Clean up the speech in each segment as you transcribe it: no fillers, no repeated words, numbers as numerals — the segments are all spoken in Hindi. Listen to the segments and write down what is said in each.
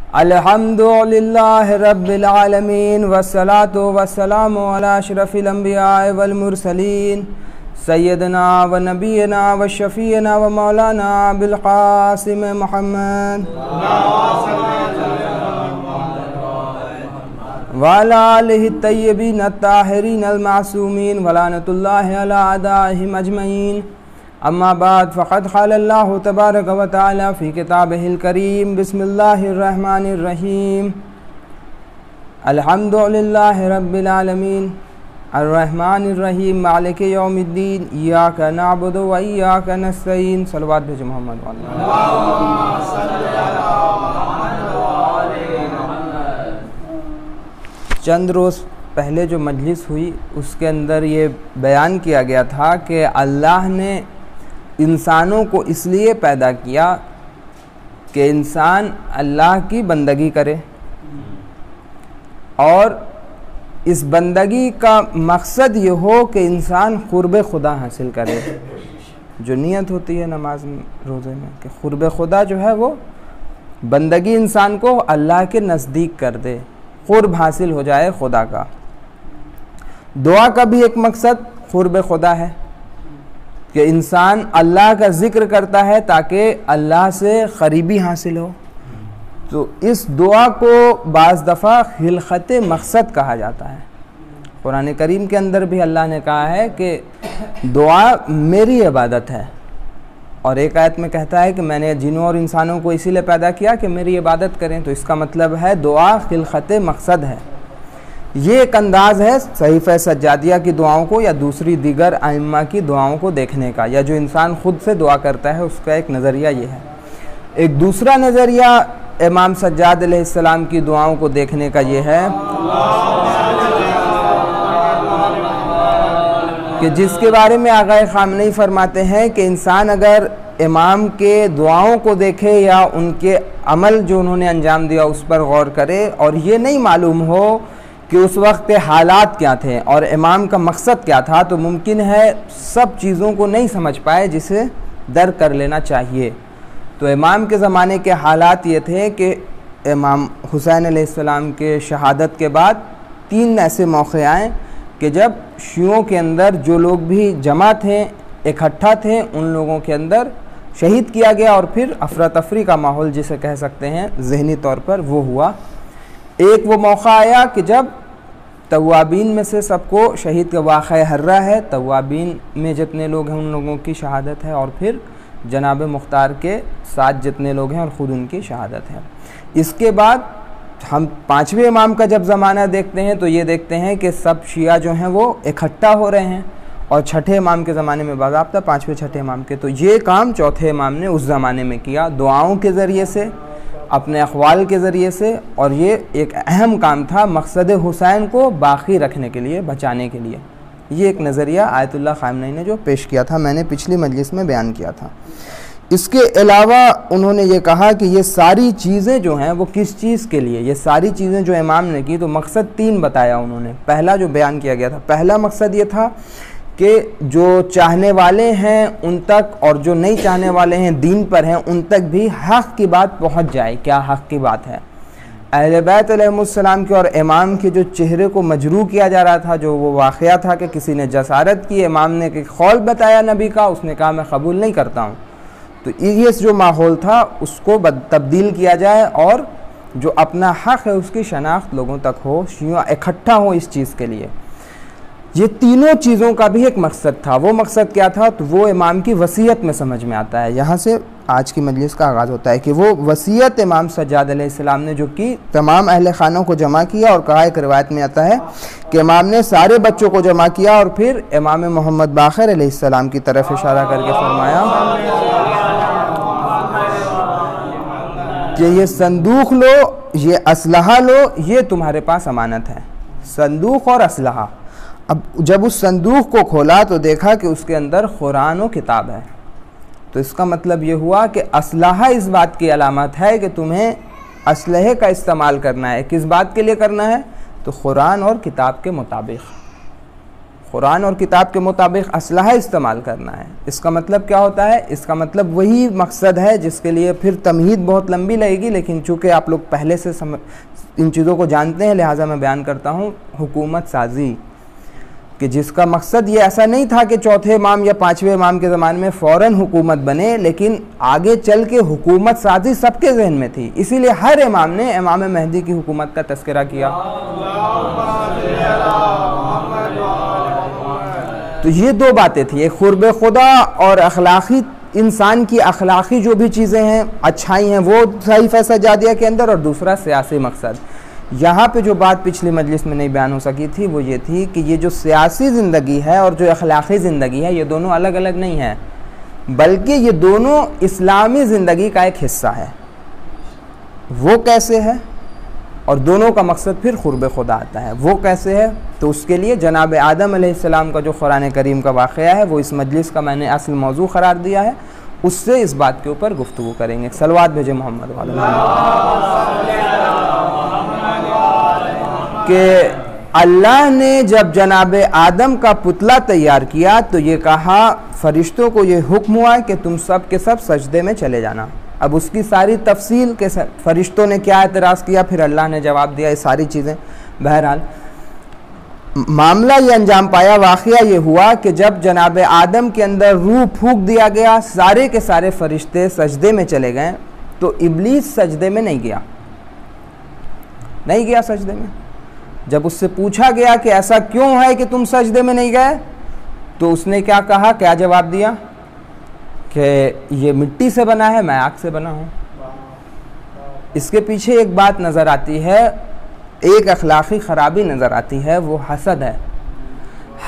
अल्हम्दुलिल्लाहि रब्बिल आलमीन वस्सलातु वस्सलामु अला अशरफिल अंबिया वल मुरसलीन सय्यदना व नबीना व शफीना व मौलाना बिल क़ासिम मुहम्मद व अला आलिहि तय्यबीन अत्ताहिरीन अल मासूमीन व लानतुल्लाहि अला अदाइहिम अजमईन। अम्मा बाद फ़क़द क़ाल अल्लाहु तबारक व तआला फ़ी किताबिहिल करीम बिस्मिल्लाहिर रहमानिर रहीम अल्हम्दुलिल्लाहि रब्बिल आलमीन अर्रहमानिर रहीम मालिकि यौमिद्दीन इय्याका नअबुदु व इय्याका नस्तईन। सल्लल्लाहु अलैहि मोहम्मद व चंद रोज़ पहले जो मजलिस हुई उसके अंदर ये बयान किया गया था कि अल्लाह ने इंसानों को इसलिए पैदा किया कि इंसान अल्लाह की बंदगी करे और इस बंदगी का मकसद ये हो कि इंसान क़ुर्ब खुदा हासिल करे। जो नियत होती है नमाज में रोज़े में कि क़ुर्ब खुदा जो है वो बंदगी इंसान को अल्लाह के नज़दीक कर दे, क़ुर्ब हासिल हो जाए खुदा का। दुआ का भी एक मकसद क़ुर्ब खुदा है कि इंसान अल्लाह का ज़िक्र करता है ताकि अल्लाह से क़रीबी हासिल हो। तो इस दुआ को बाज़ दफ़ा खिलखत मकसद कहा जाता है। कुरान करीम के अंदर भी अल्लाह ने कहा है कि दुआ मेरी इबादत है, और एक आयत में कहता है कि मैंने जिन्नों और इंसानों को इसीलिए पैदा किया कि मेरी इबादत करें। तो इसका मतलब है दुआ खिलखत मकसद है। ये एक अंदाज़ है सहीफ़ा सज्जादिया की दुआओं को या दूसरी दीगर आइम्मा की दुआओं को देखने का, या जो इंसान ख़ुद से दुआ करता है उसका एक नज़रिया ये है। एक दूसरा नज़रिया इमाम सज्जाद अलैहिस्सलाम की दुआओं को देखने का ये है कि जिसके बारे में आग़ाए ख़ामनई फरमाते हैं कि इंसान अगर इमाम के दुआओं को देखे या उनके अमल जो उन्होंने अंजाम दिया उस पर गौर करे और ये नहीं मालूम हो कि उस वक्त हालात क्या थे और इमाम का मकसद क्या था, तो मुमकिन है सब चीज़ों को नहीं समझ पाए जिसे दर्क कर लेना चाहिए। तो इमाम के ज़माने के हालात ये थे कि इमाम हुसैन अलैहिस्सलाम के शहादत के बाद 3 ऐसे मौक़े आए कि जब शियों के अंदर जो लोग भी जमा थे, इकट्ठा थे, उन लोगों के अंदर शहीद किया गया और फिर अफरा तफरी का माहौल जिसे कह सकते हैं ज़हनी तौर पर वो हुआ। एक वो मौका आया कि जब तवाबीन में से सबको शहीद का वाक़या हर्रा है, तवाबीन में जितने लोग हैं उन लोगों की शहादत है, और फिर जनाब मुख्तार के साथ जितने लोग हैं और ख़ुद उनकी शहादत है। इसके बाद हम 5वें इमाम का जब ज़माना देखते हैं तो ये देखते हैं कि सब शिया जो हैं वो इकट्ठा हो रहे हैं, और 6ठे इमाम के ज़माने में बाज़ाब्ता 5वें 6ठे इमाम के। तो ये काम 4थे इमाम ने उस ज़माने में किया, दुआओं के ज़रिए से, अपने अक़वाल के ज़रिए से, और ये एक अहम काम था मकसद हुसैन को बाक़ी रखने के लिए, बचाने के लिए। ये एक नज़रिया आयतुल्लाह ख़ामनई ने जो पेश किया था, मैंने पिछली मजलिस में बयान किया था। इसके अलावा उन्होंने ये कहा कि ये सारी चीज़ें जो हैं वो किस चीज़ के लिए, ये सारी चीज़ें जो इमाम ने की, तो मकसद 3 बताया उन्होंने। पहला जो बयान किया गया था, पहला मकसद ये था कि जो चाहने वाले हैं उन तक और जो नहीं चाहने वाले हैं दीन पर हैं उन तक भी हक़ की बात पहुंच जाए। क्या हक़ की बात है? अहले बैत अलैहिमुस्सलाम के और इमाम के जो चेहरे को मजरू किया जा रहा था, जो वो वाक़या था कि किसी ने जसारत की, इमाम ने कि खौल बताया नबी का, उसने कहा मैं कबूल नहीं करता हूँ। तो ये जो माहौल था उसको तब्दील किया जाए और जो अपना हक़ है उसकी शनाख्त लोगों तक हो, शिया इकट्ठा हो इस चीज़ के लिए। ये तीनों चीज़ों का भी एक मकसद था। वो मकसद क्या था? तो वो इमाम की वसीयत में समझ में आता है। यहाँ से आज की मजलिस का आगाज़ होता है कि वो वसीयत इमाम सज्जाद अलैहिस्सलाम ने जो की, तमाम अहले खानों को जमा किया, और कहा एक रिवायत में आता है कि इमाम ने सारे बच्चों को जमा किया और फिर इमाम मोहम्मद बाक़िर अलैहिस्सलाम की तरफ इशारा करके फरमाया कि ये संदूक लो, ये असलहा लो, ये तुम्हारे पास अमानत है। संदूक और असलहा। अब जब उस संदूक को खोला तो देखा कि उसके अंदर कुरान और किताब है। तो इसका मतलब ये हुआ कि असलहा इस बात की अलामत है कि तुम्हें असलहे का इस्तेमाल करना है। किस बात के लिए करना है? तो कुरान और किताब के मुताबिक। कुरान और किताब के मुताबिक असलहा इस्तेमाल करना है। इसका मतलब क्या होता है? इसका मतलब वही मकसद है जिसके लिए फिर तमहीद बहुत लंबी लगेगी, लेकिन चूँकि आप लोग पहले से इन चीज़ों को जानते हैं लिहाजा मैं बयान करता हूँ। हुकूमत साजी कि जिसका मकसद ये ऐसा नहीं था कि चौथे इमाम या पाँचवें इमाम के ज़माने में फ़ौरन हुकूमत बने, लेकिन आगे चल के हुकूमत साजी सबके जहन में थी। इसीलिए हर इमाम ने इमाम मेहदी की हुकूमत का तज़किरा किया। तो ये दो बातें थी, एक क़ुर्ब खुदा और अखलाक़ी, इंसान की अखलाक़ी जो भी चीज़ें हैं, अच्छाई हैं, वो सहीफ़ा सजादिया के अंदर, और दूसरा सियासी मकसद। यहाँ पे जो बात पिछली मजलिस में नहीं बयान हो सकी थी वो ये थी कि ये जो सियासी ज़िंदगी है और जो अखलाक़ी ज़िंदगी है, ये दोनों अलग अलग नहीं है, बल्कि ये दोनों इस्लामी ज़िंदगी का एक हिस्सा है। वो कैसे है? और दोनों का मकसद फिर क़ुर्ब खुदा आता है। वो कैसे है? तो उसके लिए जनाब आदम अलैहिस्सलाम का जो कुरान करीम का वाक़या है वो इस मजलिस का मैंने असल मौजू क़रार दिया है, उससे इस बात के ऊपर गुफ्तगू करेंगे। सलवात भेजे मोहम्मद कि अल्लाह ने जब जनाब आदम का पुतला तैयार किया तो ये कहा, फ़रिश्तों को ये हुक्म हुआ कि तुम सब के सब सजदे में चले जाना। अब उसकी सारी तफसील के फ़रिश्तों ने क्या एतराज़ किया, फिर अल्लाह ने जवाब दिया, ये सारी चीज़ें। बहरहाल मामला ये अंजाम पाया, वाक़या ये हुआ कि जब जनाब आदम के अंदर रूह फूंक दिया गया, सारे के सारे फ़रिश्ते सजदे में चले गए, तो इब्लीस सजदे में नहीं गया सजदे में। जब उससे पूछा गया कि ऐसा क्यों है कि तुम सजदे में नहीं गए, तो उसने क्या कहा, क्या जवाब दिया कि ये मिट्टी से बना है, मैं आग से बना हूँ। इसके पीछे एक बात नज़र आती है, एक अखलाक़ी ख़राबी नज़र आती है, वो हसद है।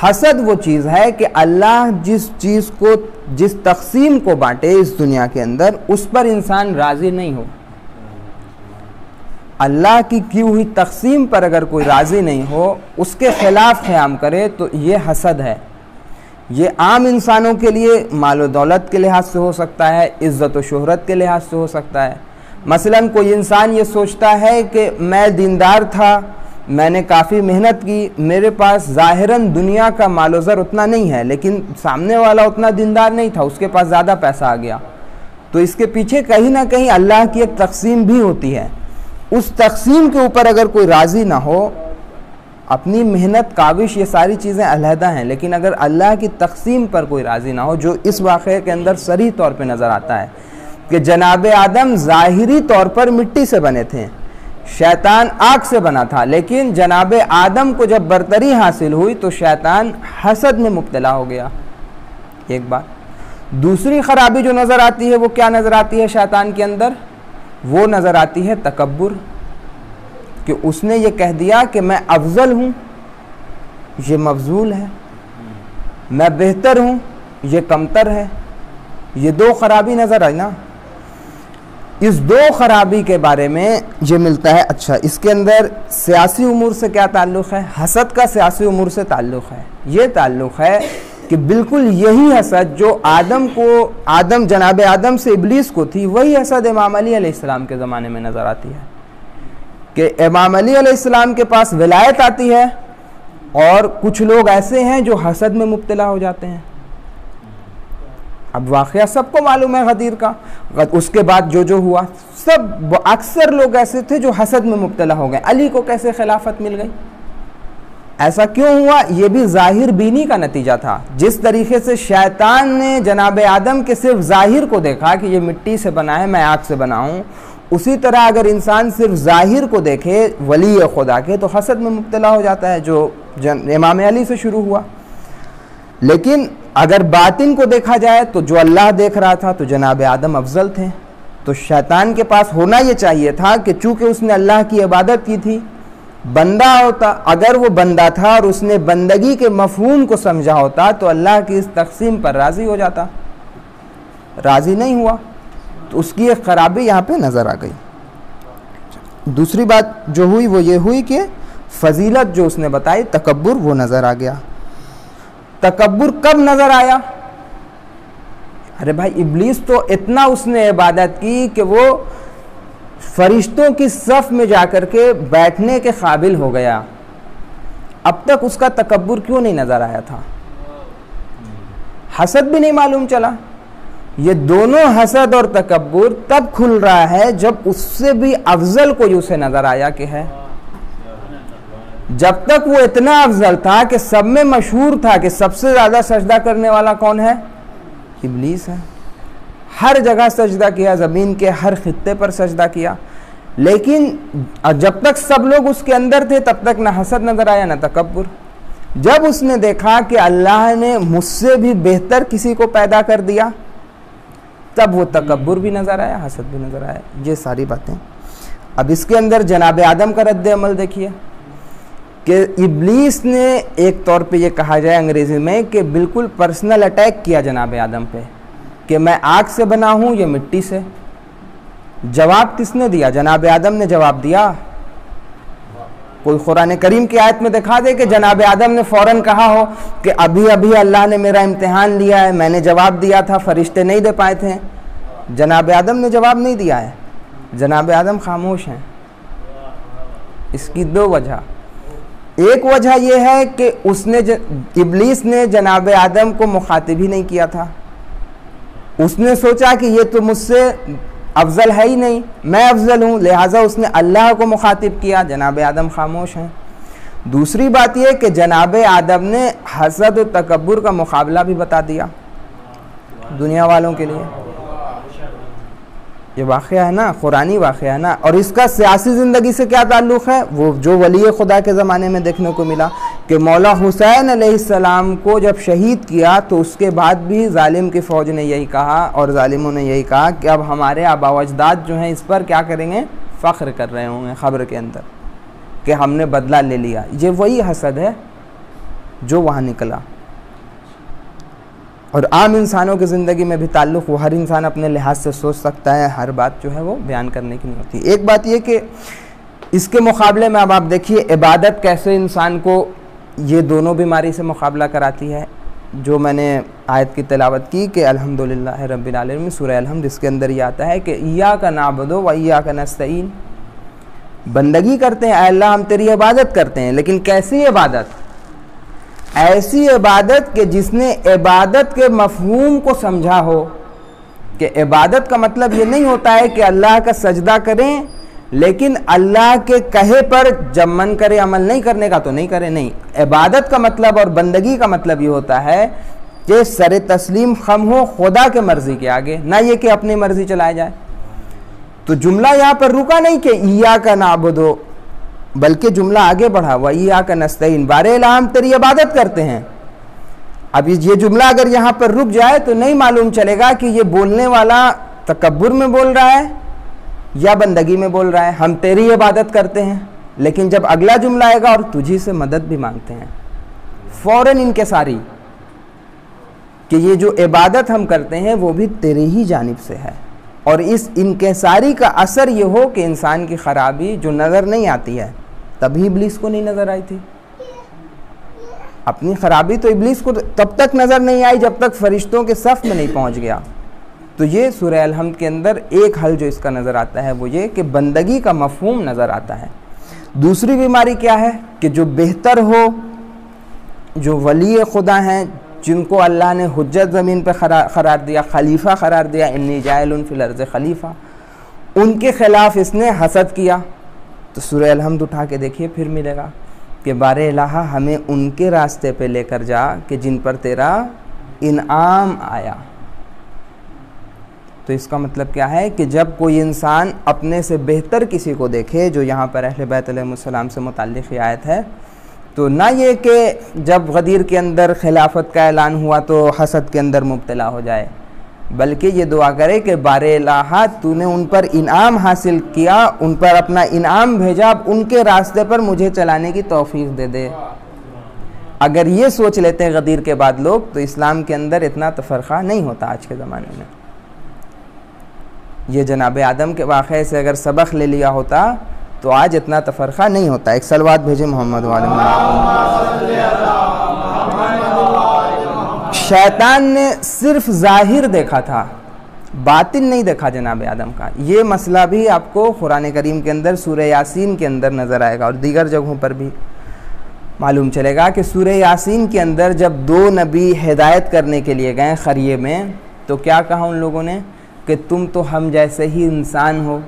हसद वो चीज़ है कि अल्लाह जिस चीज़ को, जिस तक़सीम को बांटे इस दुनिया के अंदर, उस पर इंसान राज़ी नहीं हो। अल्लाह की हुई तक़सीम पर अगर कोई राज़ी नहीं हो, उसके ख़िलाफ़ क़याम करे, तो ये हसद है। ये आम इंसानों के लिए माल व दौलत के लिहाज से हो सकता है, इज़्ज़त व शोहरत के लिहाज से हो सकता है। मसलन कोई इंसान ये सोचता है कि मैं दीनदार था, मैंने काफ़ी मेहनत की, मेरे पास ज़ाहिरन दुनिया का माल व ज़र उतना नहीं है, लेकिन सामने वाला उतना दीनदार नहीं था, उसके पास ज़्यादा पैसा आ गया। तो इसके पीछे कहीं ना कहीं अल्लाह की एक तक़सीम भी होती है। उस तक़सीम के ऊपर अगर कोई राज़ी ना हो, अपनी मेहनत, काविश, ये सारी चीज़ें अलहदा हैं, लेकिन अगर अल्लाह की तक़सीम पर कोई राज़ी ना हो, जो इस वाक़े के अंदर सरीह तौर पे नज़र आता है कि जनाब आदम ज़ाहिरी तौर पर मिट्टी से बने थे, शैतान आग से बना था, लेकिन जनाब आदम को जब बरतरी हासिल हुई तो शैतान हसद में मुब्तला हो गया। एक बात। दूसरी ख़राबी जो नज़र आती है वो क्या नज़र आती है शैतान के अंदर? वो नज़र आती है तकब्बुर, कि उसने ये कह दिया कि मैं अफजल हूँ, ये मफजूल है, मैं बेहतर हूँ, ये कमतर है। ये दो खराबी नज़र आई ना। इस दो खराबी के बारे में ये मिलता है। अच्छा, इसके अंदर सियासी उमूर से क्या ताल्लुक़ है? हसद का सियासी उमूर से ताल्लुक़ है। ये ताल्लुक़ है कि बिल्कुल यही हसद जो आदम जनाब आदम से इब्लीस को थी, वही हसद इमाम अली अलैहिस्सलाम के ज़माने में नज़र आती है कि इमाम अली अलैहिस्सलाम के पास विलायत आती है और कुछ लोग ऐसे हैं जो हसद में मुब्तला हो जाते हैं। अब वाक़या सबको मालूम है गदीर का, उसके बाद जो हुआ, सब अक्सर लोग ऐसे थे जो हसद में मुब्तला हो गए। अली को कैसे खिलाफत मिल गई? ऐसा क्यों हुआ? ये भी ज़ाहिर बीनी का नतीजा था। जिस तरीके से शैतान ने जनाब आदम के सिर्फ ज़ाहिर को देखा कि ये मिट्टी से बना है, मैं आग से बना हूँ, उसी तरह अगर इंसान सिर्फ ज़ाहिर को देखे वली खुदा के, तो हसद में मुब्तला हो जाता है, जो इमाम अली से शुरू हुआ। लेकिन अगर बातिन को देखा जाए तो जो अल्लाह देख रहा था, तो जनाब आदम अफजल थे। तो शैतान के पास होना ये चाहिए था कि चूँकि उसने अल्लाह की इबादत की थी, बंदा होता, अगर वो बंदा था और उसने बंदगी के मफहूम को समझा होता, तो अल्लाह की इस तक़सीम पर राज़ी हो जाता। राज़ी नहीं हुआ, तो उसकी एक खराबी यहाँ पे नज़र आ गई। दूसरी बात जो हुई वो ये हुई कि फजीलत जो उसने बताई, तकब्बुर, वो नज़र आ गया। तकब्बुर कब नज़र आया? अरे भाई, इब्लीस तो इतना उसने इबादत की कि वो फरिश्तों की सफ़ में जाकर के बैठने के काबिल हो गया। अब तक उसका तकब्बुर क्यों नहीं नज़र आया था? हसद भी नहीं मालूम चला। ये दोनों हसद और तकब्बुर तब खुल रहा है जब उससे भी अफजल कोई उसे नजर आया कि है। जब तक वो इतना अफजल था कि सब में मशहूर था कि सबसे ज्यादा सजदा करने वाला कौन है? इब्लीस है। हर जगह सजदा किया, जमीन के हर खित्ते पर सजदा किया, लेकिन जब तक सब लोग उसके अंदर थे तब तक ना हसद नजर आया ना तकब्बुर। जब उसने देखा कि अल्लाह ने मुझसे भी बेहतर किसी को पैदा कर दिया, तब वो तकब्बुर भी नजर आया, हसद भी नजर आया। ये सारी बातें। अब इसके अंदर जनाब आदम का रद्द अमल देखिए कि इब्लीस ने एक तौर पे ये कहा जाए अंग्रेजी में कि बिल्कुल पर्सनल अटैक किया जनाब आदम पे कि मैं आग से बना हूं या मिट्टी से। जवाब किसने दिया? जनाब आदम ने जवाब दिया। कोई कुरान करीम की आयत में दिखा दे कि जनाब आदम ने फौरन कहा हो कि अभी अभी अल्लाह ने मेरा इम्तिहान लिया है, मैंने जवाब दिया था, फरिश्ते नहीं दे पाए थे। जनाब आदम ने जवाब नहीं दिया है, जनाब आदम खामोश हैं। इसकी दो वजह। एक वजह यह है कि इब्लीस ने जनाब आदम को मुखातिब ही नहीं किया था। उसने सोचा कि ये तो मुझसे अफजल है ही नहीं, मैं अफजल हूँ, लिहाजा उसने अल्लाह को मुखातिब किया। जनाब आदम खामोश हैं। दूसरी बात यह कि जनाब आदम ने हसद और तकब्बुर का मुकाबला भी बता दिया दुनिया वालों के लिए। ये वाक़या है ना, कुरानी वाक़या है ना। और इसका सियासी ज़िंदगी से क्या ताल्लुक़ है? वो जो वली खुदा के ज़माने में देखने को मिला कि मौला हुसैन अलैहिस्सलाम को जब शहीद किया तो उसके बाद भी जालिम की फ़ौज ने यही कहा और जालिमों ने यही कहा कि अब हमारे आबा व अजदाद जो हैं इस पर क्या करेंगे? फ़ख्र कर रहे होंगे ख़ब्र के अंदर कि हमने बदला ले लिया। ये वही हसद है जो वहाँ निकला। और आम इंसानों की ज़िंदगी में भी ताल्लुक़ वो हर इंसान अपने लिहाज से सोच सकता है, हर बात जो है वो बयान करने की नहीं होती। एक बात ये कि इसके मुकाबले में अब आप देखिए इबादत कैसे इंसान को ये दोनों बीमारी से मुकाबला कराती है। जो मैंने आयत की तिलावत की कि अल्हम्दुलिल्लाह रब्बिल आलमीन, सूरह अलहम्द, इसके अंदर ये आता है कि इय्याका नअबुदु व इय्याका नस्तईन। बंदगी करते हैं अल्लाह, हम तेरी इबादत करते हैं, लेकिन कैसी इबादत? ऐसी इबादत कि जिसने इबादत के मफहूम को समझा हो कि इबादत का मतलब ये नहीं होता है कि अल्लाह का सजदा करें, लेकिन अल्लाह के कहे पर जब मन करे अमल नहीं करने का तो नहीं करे। नहीं, इबादत का मतलब और बंदगी का मतलब ये होता है कि सर तस्लीम खम हो खुदा के मर्जी के आगे, ना ये कि अपनी मर्जी चलाए जाए। तो जुमला यहाँ पर रुका नहीं कि इय्याका नअबुदु, बल्कि जुमला आगे बढ़ा व इय्याका नस्तईन, बारे इलाह हम तेरी इबादत करते हैं। अब ये जुमला अगर यहाँ पर रुक जाए तो नहीं मालूम चलेगा कि ये बोलने वाला तकब्बुर में बोल रहा है या बंदगी में बोल रहा है। हम तेरी इबादत करते हैं, लेकिन जब अगला जुमला आएगा और तुझी से मदद भी मांगते हैं, फौरन इनकिसारी कि ये जो इबादत हम करते हैं वो भी तेरी ही जानिब से है। और इस इनकिसारी का असर ये हो कि इंसान की खराबी जो नज़र नहीं आती है, तभी इब्लीस को नहीं नज़र आई थी। अपनी खराबी तो इब्लीस को तब तक नज़र नहीं आई जब तक फरिश्तों के सफ़ में नहीं पहुंच गया। तो ये सूरह अलहम्द के अंदर एक हल जो इसका नज़र आता है वो ये कि बंदगी का मफहूम नज़र आता है। दूसरी बीमारी क्या है कि जो बेहतर हो, जो वली खुदा हैं, जिनको अल्लाह ने हुज्जत ज़मीन पर क़रार दिया, खलीफा क़रार दिया, इन्नी जाइलुन फ़िल अर्ज़ि खलीफा, उनके ख़िलाफ़ इसने हसद किया। तो सूरह अलहम्द उठा के देखिए, फिर मिलेगा कि बारे इलाहा हमें उनके रास्ते पे लेकर जा कि जिन पर तेरा इनाम आया। तो इसका मतलब क्या है कि जब कोई इंसान अपने से बेहतर किसी को देखे, जो यहाँ पर अहले बैत अलैहिस्सलाम से मुताल्लिक़ आयत है, तो ना ये कि जब गदीर के अंदर खिलाफत का ऐलान हुआ तो हसद के अंदर मुब्तला हो जाए, बल्कि ये दुआ करे कि बारे इलाहा तूने उन पर इनाम हासिल किया, उन पर अपना इनाम भेजा, अब उनके रास्ते पर मुझे चलाने की तौफीक दे दे। अगर ये सोच लेते हैं गदीर के बाद लोग, तो इस्लाम के अंदर इतना तफरक़ा नहीं होता आज के ज़माने में। ये जनाब आदम के वाक़े से अगर सबक ले लिया होता तो आज इतना तफरक़ा नहीं होता। एक सलवात भेजे मोहम्मद वाले। शैतान ने सिर्फ ज़ाहिर देखा था, बातिन नहीं देखा जनाब आदम का। ये मसला भी आपको कुरान करीम के अंदर सूरह यासीन के अंदर नज़र आएगा और दीगर जगहों पर भी। मालूम चलेगा कि सूरह यासीन के अंदर जब 2 नबी हिदायत करने के लिए गए ख़रिये में, तो क्या कहा उन लोगों ने कि तुम तो हम जैसे ही इंसान हो,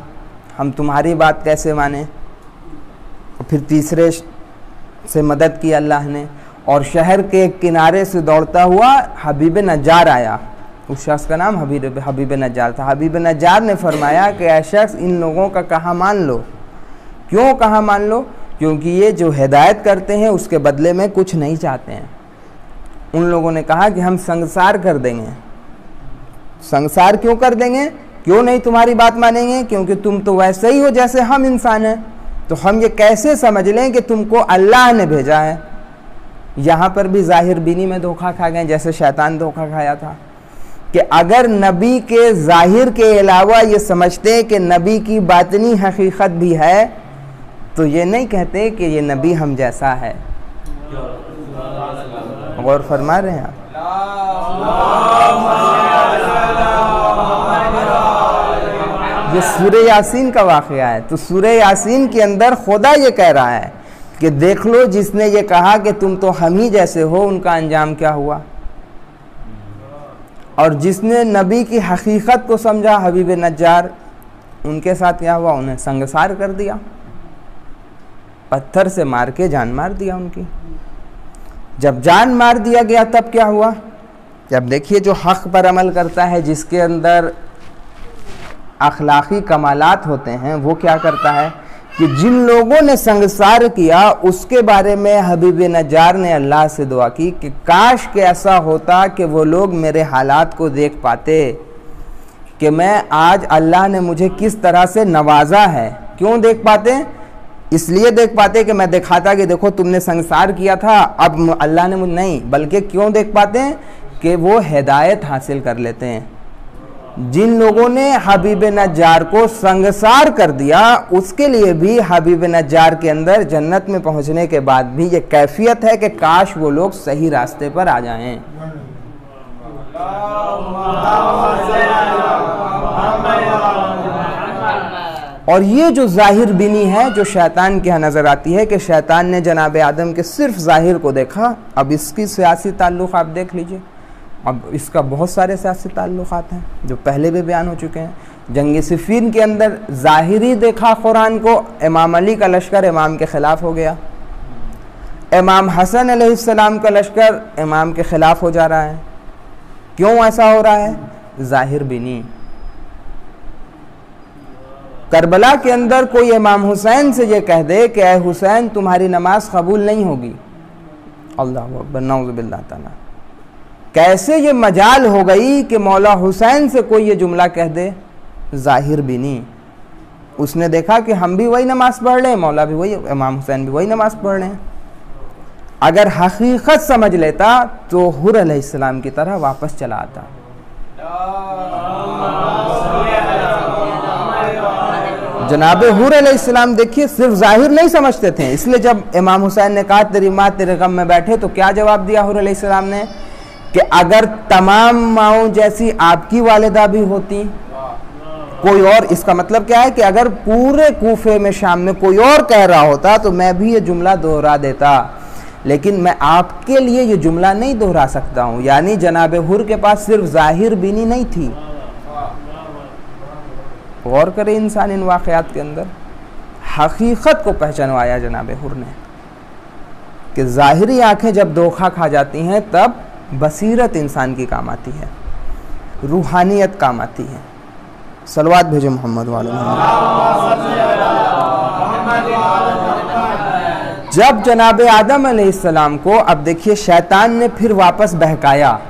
हम तुम्हारी बात कैसे माने। और फिर तीसरे से मदद की अल्लाह ने, और शहर के किनारे से दौड़ता हुआ हबीब नज्जार आया। उस शख्स का नाम हबीब नज्जार था। हबीब नज्जार ने फरमाया कि ऐ शख्स, इन लोगों का कहा मान लो। क्यों कहा मान लो? क्योंकि ये जो हिदायत करते हैं उसके बदले में कुछ नहीं चाहते हैं। उन लोगों ने कहा कि हम संसार कर देंगे। संसार क्यों कर देंगे? क्यों नहीं तुम्हारी बात मानेंगे? क्योंकि तुम तो वैसे ही हो जैसे हम इंसान हैं। तो हम ये कैसे समझ लें कि तुमको अल्लाह ने भेजा है? यहाँ पर भी ज़ाहिर बीनी में धोखा खा गए, जैसे शैतान धोखा खाया था कि अगर नबी के ज़ाहिर के अलावा ये समझते कि नबी की बातनी हकीकत भी है, तो ये नहीं कहते कि ये नबी हम जैसा है। गौर फरमा रहे हैं आप? ये सूरह यासीन का वाक़या है। तो सूरह यासीन के अंदर खुदा ये कह रहा है कि देख लो, जिसने ये कहा कि तुम तो हम ही जैसे हो, उनका अंजाम क्या हुआ। और जिसने नबी की हकीकत को समझा, हबीब नज्जार, उनके साथ क्या हुआ? उन्हें संगसार कर दिया, पत्थर से मार के जान मार दिया उनकी। जब जान मार दिया गया तब क्या हुआ? जब देखिए, जो हक़ पर अमल करता है, जिसके अंदर अखलाक़ी कमालात होते हैं, वो क्या करता है कि जिन लोगों ने संगसार किया उसके बारे में हबीब नज्जार ने अल्लाह से दुआ की कि काश के ऐसा होता कि वो लोग मेरे हालात को देख पाते कि मैं आज अल्लाह ने मुझे किस तरह से नवाजा है। क्यों देख पाते? इसलिए देख पाते कि मैं दिखाता कि देखो तुमने संसार किया था, अब अल्लाह ने मुझे नहीं, बल्कि क्यों देख पाते हैं कि वो हिदायत हासिल कर लेते हैं। जिन लोगों ने हबीब नज्जार को संगसार कर दिया, उसके लिए भी हबीब नज्जार के अंदर जन्नत में पहुंचने के बाद भी ये कैफियत है कि काश वो लोग सही रास्ते पर आ जाएं। और ये जो ज़ाहिर बिनी है जो शैतान के यहाँ नज़र आती है कि शैतान ने जनाब आदम के सिर्फ ज़ाहिर को देखा। अब इसकी सियासी ताल्लुक़ आप देख लीजिए। अब इसका बहुत सारे सियासी ताल्लुक़ात हैं जो पहले भी बयान हो चुके हैं। जंग सिफ़ीन के अंदर ज़ाहिरी देखा कुरान को, इमाम अली का लश्कर इमाम के ख़िलाफ़ हो गया। इमाम हसन अलैहिस्सलाम का लश्कर इमाम के ख़िलाफ़ हो जा रहा है। क्यों ऐसा हो रहा है? ज़ाहिर बिनी। करबला के अंदर कोई इमाम हुसैन से ये कह दे कि ऐ हुसैन, तुम्हारी नमाज कबूल नहीं होगी, अल्लाह अकबर, नऊज़ु बिल्लाह ताला। कैसे ये मजाल हो गई कि मौला हुसैन से कोई ये जुमला कह दे? ज़ाहिर बिनी। उसने देखा कि हम भी वही नमाज पढ़ रहे हैं, मौला भी वही, इमाम हुसैन भी वही नमाज पढ़ रहे हैं। अगर हकीकत समझ लेता तो हुर अलैहिस्सलाम की तरह वापस चला आता। जनाब हुर अलैहिस्सलाम देखिए सिर्फ ज़ाहिर नहीं समझते थे, इसलिए जब इमाम हुसैन ने कहा तेरी माँ तेरे गम में बैठे, तो क्या जवाब दिया हुर अलैहिस्सलाम ने कि अगर तमाम माओं जैसी आपकी वालिदा भी होती कोई और, इसका मतलब क्या है कि अगर पूरे कूफे में शाम में कोई और कह रहा होता तो मैं भी ये जुमला दोहरा देता, लेकिन मैं आपके लिए ये जुमला नहीं दोहरा सकता हूँ। यानी जनाब हुर के पास सिर्फ ज़ाहिर बीनी नहीं थी। गौर करे इंसान इन वाक़यात के अंदर, हकीकत को पहचानवाया जनाब हुर ने कि ज़ाहिरी आँखें जब धोखा खा जाती हैं तब बसीरत इंसान की काम आती है, रूहानियत काम आती है। सलवात भेजे मोहम्मद वाले। जब जनाब आदम अलैहिस्सलाम को, अब देखिए शैतान ने फिर वापस बहकाया,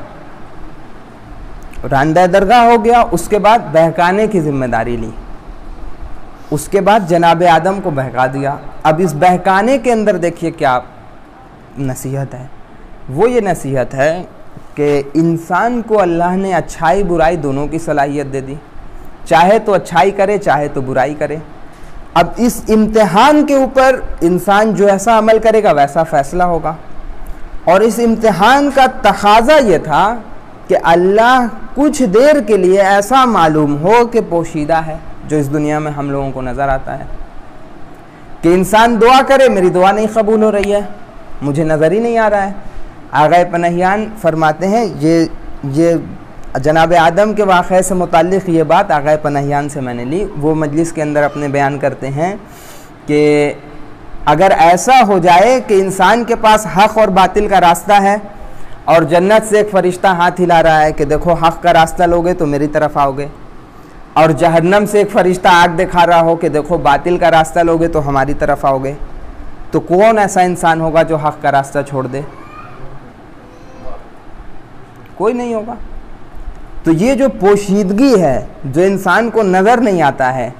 रांदा दरगाह हो गया, उसके बाद बहकाने की जिम्मेदारी ली, उसके बाद जनाब आदम को बहका दिया। अब इस बहकाने के अंदर देखिए क्या नसीहत है। वो ये नसीहत है कि इंसान को अल्लाह ने अच्छाई बुराई दोनों की सलाहियत दे दी, चाहे तो अच्छाई करे चाहे तो बुराई करे। अब इस इम्तिहान के ऊपर इंसान जो ऐसा अमल करेगा वैसा फ़ैसला होगा। और इस इम्तिहान का तकाज़ा ये था कि अल्लाह कुछ देर के लिए ऐसा मालूम हो कि पोशीदा है, जो इस दुनिया में हम लोगों को नज़र आता है कि इंसान दुआ करे, मेरी दुआ नहीं कबूल हो रही है, मुझे नज़र ही नहीं आ रहा है। आग़ाए पनहियान फरमाते हैं, ये जनाब आदम के वाक़े से मुताल्लिक़ ये बात आग़ाए पनहियान से मैंने ली। वो मजलिस के अंदर अपने बयान करते हैं कि अगर ऐसा हो जाए कि इंसान के पास हक़ और बातिल का रास्ता है और जन्नत से एक फ़रिश्ता हाथ हिला रहा है कि देखो हक़ का रास्ता लोगे तो मेरी तरफ आओगे, और जहन्नम से एक फ़रिश्ता आग दिखा रहा हो कि देखो बातिल का रास्ता लोगे तो हमारी तरफ आओगे, तो कौन ऐसा इंसान होगा जो हक़ का रास्ता छोड़ दे? कोई नहीं होगा। तो ये जो पोशीदगी है, जो इंसान को नज़र नहीं आता है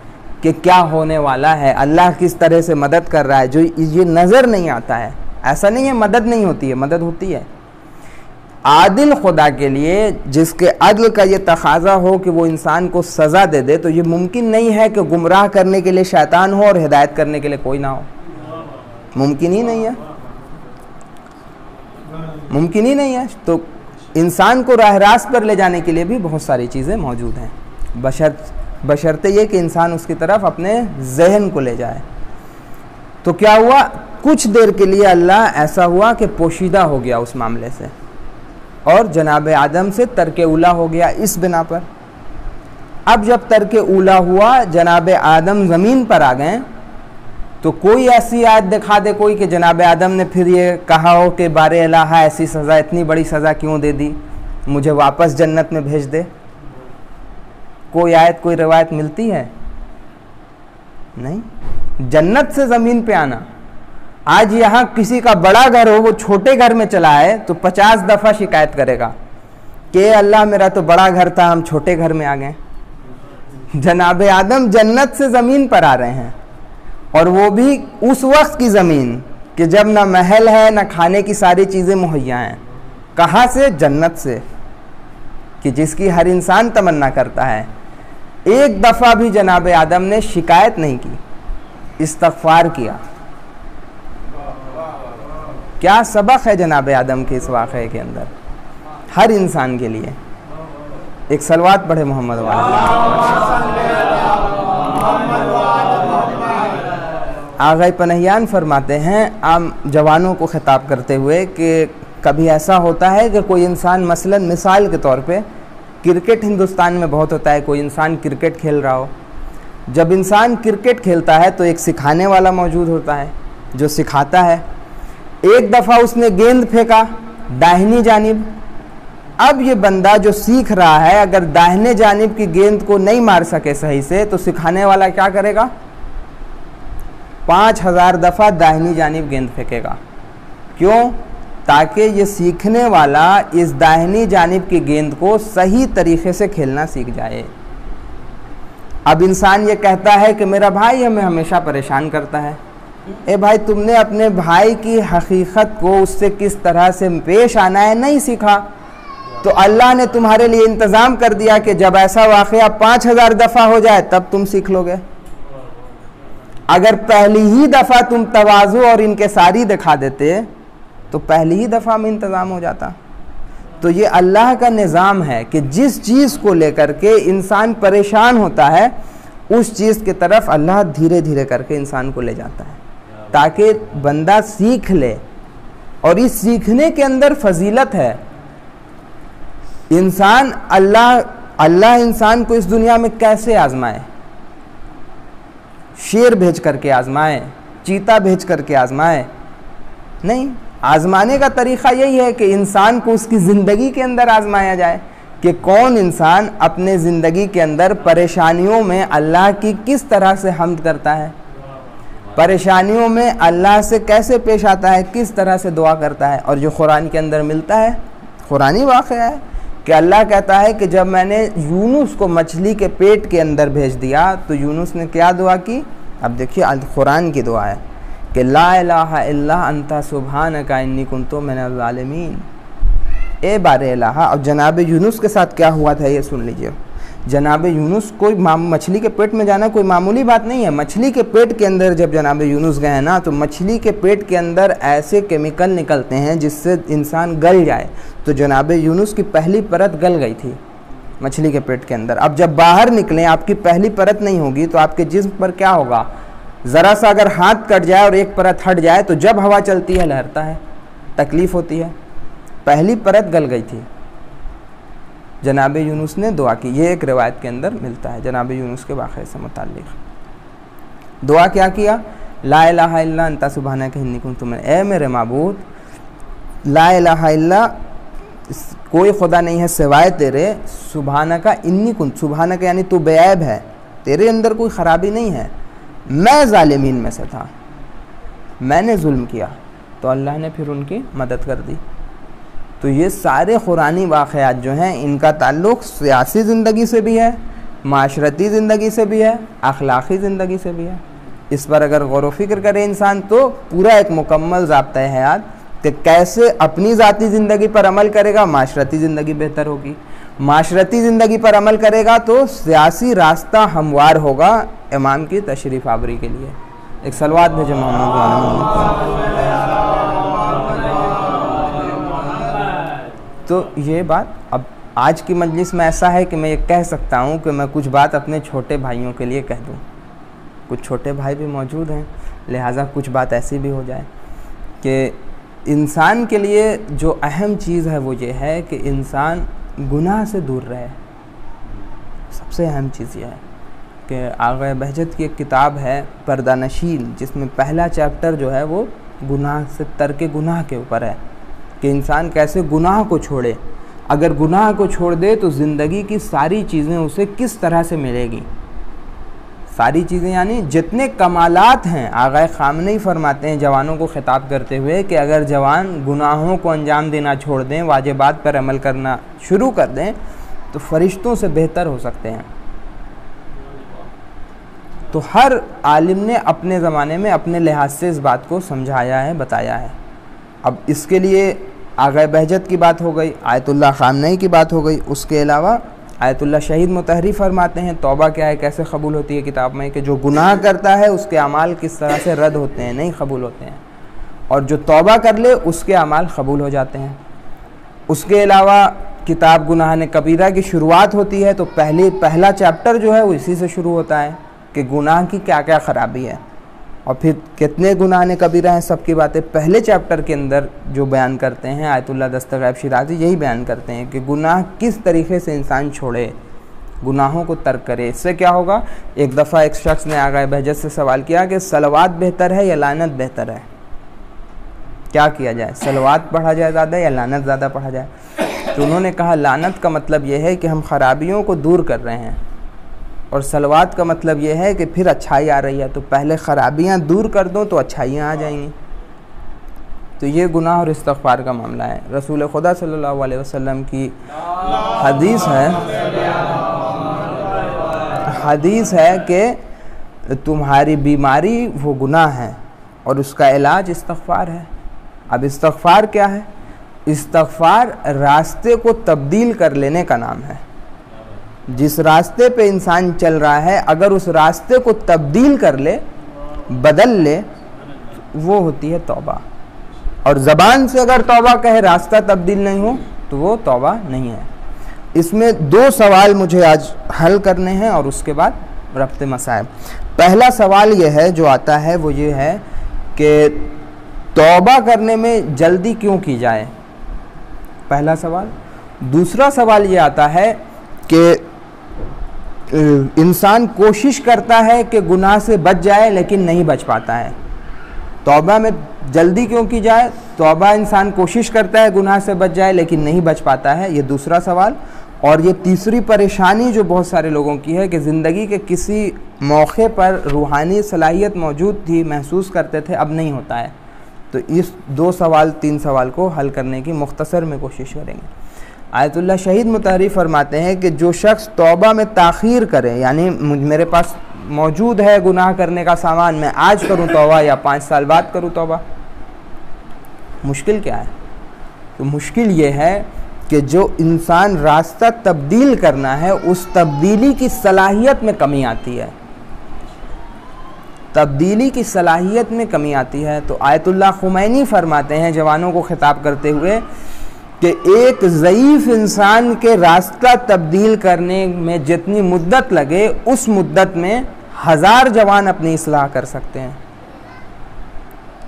कि क्या होने वाला है, अल्लाह किस तरह से मदद कर रहा है, जो ये नज़र नहीं आता है। ऐसा नहीं है मदद नहीं होती है, मदद होती है। आदिल खुदा के लिए, जिसके अदल का ये तकाज़ा हो कि वो इंसान को सज़ा दे दे, तो ये मुमकिन नहीं है कि गुमराह करने के लिए शैतान हो और हिदायत करने के लिए कोई ना हो। मुमकिन ही नहीं है, मुमकिन ही नहीं है। तो इंसान को राह रास्त पर ले जाने के लिए भी बहुत सारी चीज़ें मौजूद हैं, बशर्ते ये कि इंसान उसकी तरफ अपने जहन को ले जाए। तो क्या हुआ, कुछ देर के लिए अल्लाह ऐसा हुआ कि पोशीदा हो गया उस मामले से, और जनाब आदम से तर्के उला हो गया इस बिना पर। अब जब तर्के उला हुआ, जनाब आदम ज़मीन पर आ गए, तो कोई ऐसी आयत दिखा दे कोई कि जनाब आदम ने फिर ये कहा हो कि बारे अल्लाह ऐसी सज़ा, इतनी बड़ी सज़ा क्यों दे दी, मुझे वापस जन्नत में भेज दे। कोई आयत, कोई रवायत मिलती है? नहीं। जन्नत से ज़मीन पे आना, आज यहाँ किसी का बड़ा घर हो, वो छोटे घर में चला है तो 50 दफ़ा शिकायत करेगा कि अल्लाह मेरा तो बड़ा घर था, हम छोटे घर में आ गए। जनाब आदम जन्नत से ज़मीन पर आ रहे हैं, और वो भी उस वक्त की ज़मीन कि जब ना महल है ना खाने की सारी चीज़ें मुहैया हैं। कहाँ से? जन्नत से, कि जिसकी हर इंसान तमन्ना करता है। एक दफ़ा भी जनाब आदम ने शिकायत नहीं की, इस्तग़फ़ार किया। क्या सबक है जनाब आदम के इस वाक़े के अंदर हर इंसान के लिए? एक सलवात पढ़े मोहम्मद वाले। आग़ाए पनहियान फरमाते हैं आम जवानों को खिताब करते हुए कि कभी ऐसा होता है कि कोई इंसान, मसलन मिसाल के तौर पे क्रिकेट हिंदुस्तान में बहुत होता है, कोई इंसान क्रिकेट खेल रहा हो। जब इंसान क्रिकेट खेलता है तो एक सिखाने वाला मौजूद होता है जो सिखाता है। एक दफ़ा उसने गेंद फेंका दाहिनी जानिब। अब ये बंदा जो सीख रहा है, अगर दाहिने जानिब की गेंद को नहीं मार सके सही से, तो सिखाने वाला क्या करेगा? 5000 दफ़ा दाहिनी जानिब गेंद फेंकेगा। क्यों? ताकि ये सीखने वाला इस दाहिनी जानिब की गेंद को सही तरीक़े से खेलना सीख जाए। अब इंसान ये कहता है कि मेरा भाई हमें हमेशा परेशान करता है। ए भाई, तुमने अपने भाई की हकीकत को, उससे किस तरह से पेश आना है नहीं सीखा, तो अल्लाह ने तुम्हारे लिए इंतज़ाम कर दिया कि जब ऐसा वाक़या 5000 दफ़ा हो जाए तब तुम सीख लोगे। अगर पहली ही दफ़ा तुम तवाज़ु और इनकिसारी दिखा देते तो पहली ही दफ़ा में इंतज़ाम हो जाता। तो ये अल्लाह का निज़ाम है कि जिस चीज़ को लेकर के इंसान परेशान होता है, उस चीज़ की तरफ अल्लाह धीरे धीरे करके इंसान को ले जाता है ताकि बंदा सीख ले। और इस सीखने के अंदर फजीलत है। इंसान अल्लाह इंसान को इस दुनिया में कैसे आजमाए? शेर भेज करके आजमाए, चीता भेज करके आजमाए? नहीं, आजमाने का तरीक़ा यही है कि इंसान को उसकी ज़िंदगी के अंदर आजमाया जाए कि कौन इंसान अपने ज़िंदगी के अंदर परेशानियों में अल्लाह की किस तरह से हम्द करता है, परेशानियों में अल्लाह से कैसे पेश आता है, किस तरह से दुआ करता है। और जो कुरान के अंदर मिलता है, कुरानी वाक़या है कि अल्लाह कहता है कि जब मैंने यूनुस को मछली के पेट के अंदर भेज दिया तो यूनुस ने क्या दुआ की? अब देखिए कुरान की दुआ है कि ला इलाहा इल्ला अंता सुब्हानका इन्नी कुन्तु मिनज़ ज़ालिमीन। ए बारे इलाहा। और जनाब यूनुस के साथ क्या हुआ था ये सुन लीजिए। जनाब यूनुस, कोई मछली के पेट में जाना कोई मामूली बात नहीं है। मछली के पेट के अंदर जब जनाब यूनुस गए ना, तो मछली के पेट के अंदर ऐसे केमिकल निकलते हैं जिससे इंसान गल जाए। तो जनाब यूनुस की पहली परत गल गई थी मछली के पेट के अंदर। अब जब बाहर निकलें, आपकी पहली परत नहीं होगी तो आपके जिस्म पर क्या होगा? ज़रा सा अगर हाथ कट जाए और एक परत हट जाए तो जब हवा चलती है लहरता है। तकलीफ़ होती है। पहली परत गल गई थी, जनाब यूनुस ने दुआ की। ये एक रिवायत के अंदर मिलता है जनाब यूनुस के वाक़े से मुताल्लिक़। दुआ क्या किया? ला इलाहा इल्ला अंता सुब्हानका इन्नी कुन्तु मिनज़, ए मेरे माबूद, ला इलाहा इल्ला, कोई खुदा नहीं है सिवाय तेरे, सुब्हानका इन्नी कुन्तु, सुब्हानका यानी तू बेऐब है, तेरे अंदर कोई ख़राबी नहीं है, मैं ज़ालिमीन में से था, मैंने जुल्म किया। तो अल्लाह ने फिर उनकी मदद कर दी। तो ये सारे कुरानी वाक़यात जो हैं इनका ताल्लुक़ सियासी ज़िंदगी से भी है, माशरती ज़िंदगी से भी है, अखलाक़ी ज़िंदगी से भी है। इस पर अगर गौर व फिक्र करे इंसान तो पूरा एक मुकम्मल ज़ाब्ता है हयात कि कैसे अपनी ज़ाती ज़िंदगी पर अमल करेगा माशरती ज़िंदगी बेहतर होगी, माशरती ज़िंदगी पर अमल करेगा तो सियासी रास्ता हमवार होगा इमाम की तशरीफ़ आवरी के लिए। एक सलवात भेजो मोहम्मद। तो ये बात अब आज की मजलिस में ऐसा है कि मैं ये कह सकता हूँ कि मैं कुछ बात अपने छोटे भाइयों के लिए कह दूँ। कुछ छोटे भाई भी मौजूद हैं, लिहाजा कुछ बात ऐसी भी हो जाए कि इंसान के लिए जो अहम चीज़ है वो ये है कि इंसान गुनाह से दूर रहे। सबसे अहम चीज़ ये है कि आग़ा बहजत की एक किताब है पर्दानशीन, जिसमें पहला चैप्टर जो है वो गुनाह से तर्क गुनाह के ऊपर है कि इंसान कैसे गुनाह को छोड़े। अगर गुनाह को छोड़ दे तो ज़िंदगी की सारी चीज़ें उसे किस तरह से मिलेगी। सारी चीज़ें यानी जितने कमालात हैं, आग़ा ख़ामनेई फरमाते हैं जवानों को ख़िताब करते हुए कि अगर जवान गुनाहों को अंजाम देना छोड़ दें, वाजिबात पर अमल करना शुरू कर दें तो फ़रिश्तों से बेहतर हो सकते हैं। तो हर आलिम ने अपने ज़माने में अपने लिहाज से इस बात को समझाया है, बताया है। अब इसके लिए आग़ा बहजत की बात हो गई, आयतुल्लाह ख़ामनेई की बात हो गई, उसके अलावा आयतुल्लाह शहीद मुतहरी फरमाते हैं तौबा क्या है, कैसे कबूल होती है किताब में, कि जो गुनाह करता है उसके अमाल किस तरह से रद्द होते हैं, नहीं कबूल होते हैं, और जो तौबा कर ले उसके अमाल कबूल हो जाते हैं। उसके अलावा किताब गुनाह ने कबीरा की शुरुआत होती है तो पहला चैप्टर जो है वो इसी से शुरू होता है कि गुनाह की क्या क्या ख़राबी है, और फिर कितने गुनाह ने कबीरा हैं सबकी बातें पहले चैप्टर के अंदर जो बयान करते हैं आयतुल्लाह दस्तगैब शिराज़ी यही बयान करते हैं कि गुनाह किस तरीक़े से इंसान छोड़े, गुनाहों को तर्क करे। इससे क्या होगा, एक दफ़ा एक शख्स ने आग़ा बहजत से सवाल किया कि सलवात बेहतर है या लानत बेहतर है, क्या किया जाए, सलवात पढ़ा जाए ज़्यादा या लानत ज़्यादा पढ़ा जाए। तो उन्होंने कहा लानत का मतलब यह है कि हम ख़राबियों को दूर कर रहे हैं, और सलवात का मतलब यह है कि फिर अच्छाई आ रही है, तो पहले ख़राबियाँ दूर कर दो तो अच्छाइयाँ आ जाएंगी। तो ये गुनाह और इस्तग़फ़ार का मामला है। रसूल खुदा सल्लल्लाहु अलैहि वसल्लम की हदीस है कि तुम्हारी बीमारी वो गुनाह है और उसका इलाज इस्तग़फ़ार है। अब इस्तग़फ़ार क्या है? इस्तग़फ़ार रास्ते को तब्दील कर लेने का नाम है। जिस रास्ते पे इंसान चल रहा है अगर उस रास्ते को तब्दील कर ले, बदल ले, वो होती है तौबा। और ज़बान से अगर तौबा कहे रास्ता तब्दील नहीं हो तो वो तौबा नहीं है। इसमें दो सवाल मुझे आज हल करने हैं और उसके बाद रब्ते मसाइल। पहला सवाल ये है जो आता है वो ये है कि तौबा करने में जल्दी क्यों की जाए, पहला सवाल। दूसरा सवाल ये आता है कि इंसान कोशिश करता है कि गुनाह से बच जाए लेकिन नहीं बच पाता है। तौबा में जल्दी क्यों की जाए? तौबा इंसान कोशिश करता है गुनाह से बच जाए लेकिन नहीं बच पाता है, ये दूसरा सवाल। और ये तीसरी परेशानी जो बहुत सारे लोगों की है कि ज़िंदगी के किसी मौके पर रूहानी सलाहियत मौजूद थी, महसूस करते थे, अब नहीं होता है। तो इस दो सवाल तीन सवाल को हल करने की मुख्तसर में कोशिश करेंगे। आयतुल्लाह शहीद मुतहरी फरमाते हैं कि जो शख्स तौबा में ताख़ीर करे, यानी मेरे पास मौजूद है गुनाह करने का सामान, मैं आज करूं तौबा या 5 साल बाद करूं तौबा, मुश्किल क्या है? तो मुश्किल ये है कि जो इंसान रास्ता तब्दील करना है उस तब्दीली की सलाहियत में कमी आती है, तब्दीली की सलाहियत में कमी आती है। तो आयतुल्लाह खुमैनी फरमाते हैं जवानों को खिताब करते हुए कि एक ज़ईफ़ इंसान के रास्ता तब्दील करने में जितनी मुद्दत लगे उस मुद्दत में 1000 जवान अपनी इस्लाह कर सकते हैं।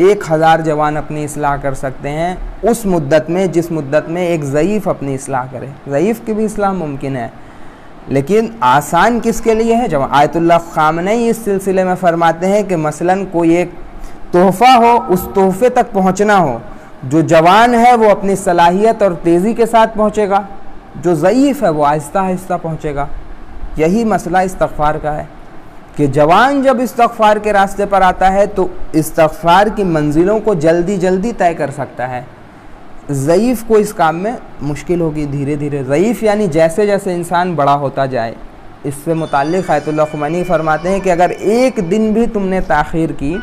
1000 जवान अपनी इस्लाह कर सकते हैं उस मुद्दत में जिस मुद्दत में एक ज़ईफ़ अपनी इस्लाह करे। ज़ईफ़ की भी इस्लाह मुमकिन है, लेकिन आसान किसके लिए है? जब आयतुल्लाह ख़ामनेई इस सिलसिले में फ़रमाते हैं कि मसलन कोई एक तोहफ़ा हो, उस तोहफ़े तक पहुँचना हो, जो जवान है वो अपनी सलाहियत और तेज़ी के साथ पहुँचेगा, जो ज़ईफ़ है वो आहिस्ता आहिस्ता पहुँचेगा। यही मसला इस्तग़फ़ार का है कि जवान जब इस्तग़फ़ार के रास्ते पर आता है तो इस्तग़फ़ार की मंजिलों को जल्दी जल्दी तय कर सकता है। ज़ईफ़ को इस काम में मुश्किल होगी धीरे धीरे। ज़ईफ़ यानी जैसे जैसे इंसान बड़ा होता जाए। इससे मुताल्लिक़ आयतुल्लाह ख़ुमैनी फरमाते हैं कि अगर एक दिन भी तुमने ताख़ीर की,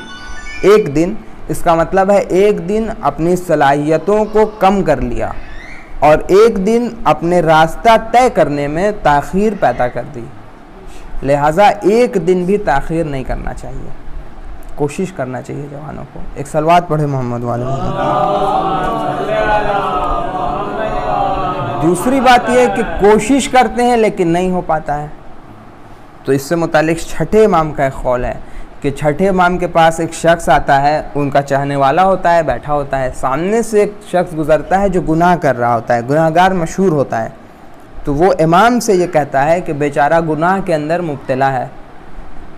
एक दिन, इसका मतलब है एक दिन अपनी सलाहियतों को कम कर लिया और एक दिन अपने रास्ता तय करने में ताख़ीर पैदा कर दी। लिहाजा एक दिन भी ताख़ीर नहीं करना चाहिए, कोशिश करना चाहिए जवानों को। एक सलवात पढ़े मोहम्मद वाले। दूसरी बात यह कि कोशिश करते हैं लेकिन नहीं हो पाता है, तो इससे मुतालिक छठे इमाम का एक कौल है कि छठे इमाम के पास एक शख्स आता है, उनका चाहने वाला होता है, बैठा होता है, सामने से एक शख्स गुज़रता है जो गुनाह कर रहा होता है, गुनाहगार मशहूर होता है, तो वो इमाम से ये कहता है कि बेचारा गुनाह के अंदर मुब्तला है।